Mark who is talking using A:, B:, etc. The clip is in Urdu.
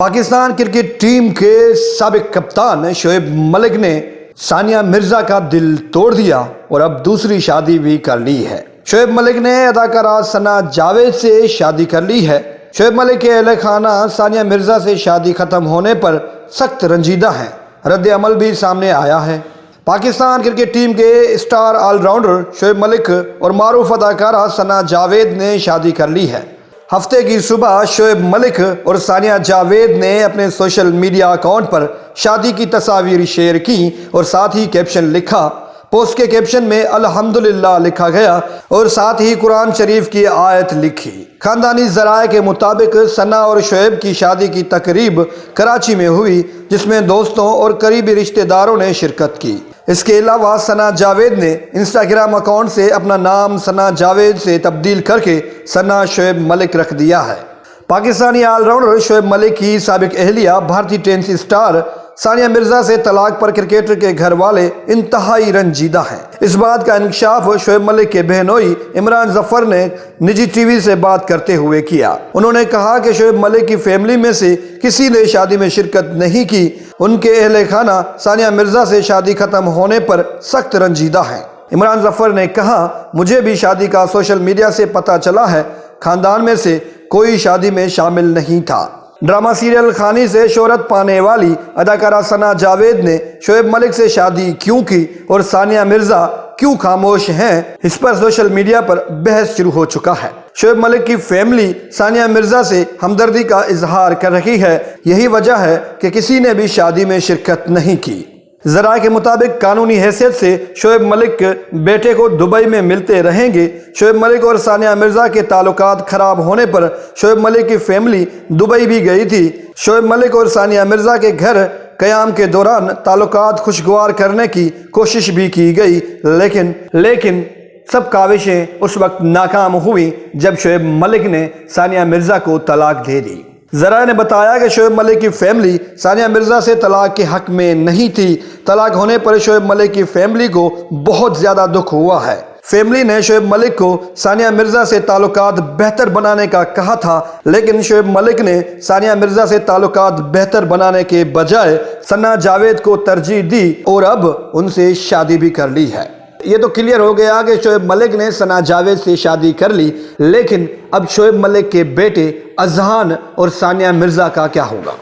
A: پاکستان کرکٹ ٹیم کے سابق کپتان شعیب ملک نے ثانیہ مرزا کا دل توڑ دیا اور اب دوسری شادی بھی کر لی ہے۔ شعیب ملک نے اداکارہ ثنا جاوید سے شادی کر لی ہے۔ شعیب ملک کے اہل خانہ ثانیہ مرزا سے شادی ختم ہونے پر سخت رنجیدہ ہیں۔ رد عمل بھی سامنے آیا ہے۔ پاکستان کرکٹ ٹیم کے star all rounder Shoaib Malik اور معروف اداکارہ ثنا جاوید نے شادی کر لی ہے۔ ہفتے کی صبح شعیب ملک اور ثانیہ جاوید نے اپنے سوشل میڈیا اکاؤنٹ پر شادی کی تصاویر شیئر کی اور ساتھ ہی کیپشن لکھا۔ پوسٹ کے کیپشن میں الحمدللہ لکھا گیا اور ساتھ ہی قرآن شریف کی آیت لکھی۔ خاندانی ذرائع کے مطابق ثنا اور شعیب کی شادی کی تقریب کراچی میں ہوئی، جس میں دوستوں اور قریبی رشتہ داروں نے شرکت کی۔ اس کے علاوہ ثنا جاوید نے انسٹاگرام اکاؤنٹ سے اپنا نام ثنا جاوید سے تبدیل کر کے ثنا شعیب ملک رکھ دیا ہے۔ پاکستانی آل راؤنڈر شعیب ملک کی سابق اہلیہ بھارتی ٹینس اسٹار ثانیہ مرزا سے طلاق پر کرکٹر کے گھر والے انتہائی رنجیدہ ہیں۔ اس بات کا انکشاف شعیب ملک کے بہنوئی عمران ظفر نے نجی ٹی وی سے بات کرتے ہوئے کیا۔ انہوں نے کہا کہ شعیب ملک کی فیملی میں سے کسی نے شادی میں شرکت نہیں کی۔ ان کے اہل خانہ ثانیہ مرزا سے شادی ختم ہونے پر سخت رنجیدہ ہیں۔ عمران ظفر نے کہا، مجھے بھی شادی کا سوشل میڈیا سے پتہ چلا ہے۔ خاندان میں سے کوئی شادی میں شامل نہیں تھا۔ ڈرامہ سیریل خانی سے شہرت پانے والی اداکارہ ثنا جاوید نے شعیب ملک سے شادی کیوں کی اور ثانیہ مرزا کیوں خاموش ہیں، اس پر سوشل میڈیا پر بحث شروع ہو چکا ہے۔ شعیب ملک کی فیملی ثانیہ مرزا سے ہمدردی کا اظہار کر رہی ہے۔ یہی وجہ ہے کہ کسی نے بھی شادی میں شرکت نہیں کی۔ ذرائع کے مطابق قانونی حیثیت سے شعیب ملک بیٹے کو دبئی میں ملتے رہیں گے۔ شعیب ملک اور ثانیہ مرزا کے تعلقات خراب ہونے پر شعیب ملک کی فیملی دبئی بھی گئی تھی۔ شعیب ملک اور ثانیہ مرزا کے گھر قیام کے دوران تعلقات خوشگوار کرنے کی کوشش بھی کی گئی، لیکن سب کاوشیں اس وقت ناکام ہوئی جب شعیب ملک نے ثانیہ مرزا کو طلاق دے دی۔ ذرائع نے بتایا کہ شعیب ملک کی فیملی ثانیہ مرزا سے طلاق کے حق میں نہیں تھی۔ طلاق ہونے پر شعیب ملک کی فیملی کو بہت زیادہ دکھ ہوا ہے۔ فیملی نے شعیب ملک کو ثانیہ مرزا سے تعلقات بہتر بنانے کا کہا تھا، لیکن شعیب ملک نے ثانیہ مرزا سے تعلقات بہتر بنانے کے بجائے ثنا جاوید کو ترجیح دی اور اب ان سے شادی بھی کر لی ہے۔ یہ تو کلیئر ہو گیا کہ شعیب ملک نے ثنا جاوید سے شادی کر لی، لیکن اب شعیب ملک کے بیٹے اذہان اور ثانیہ مرزا کا کیا ہوگا؟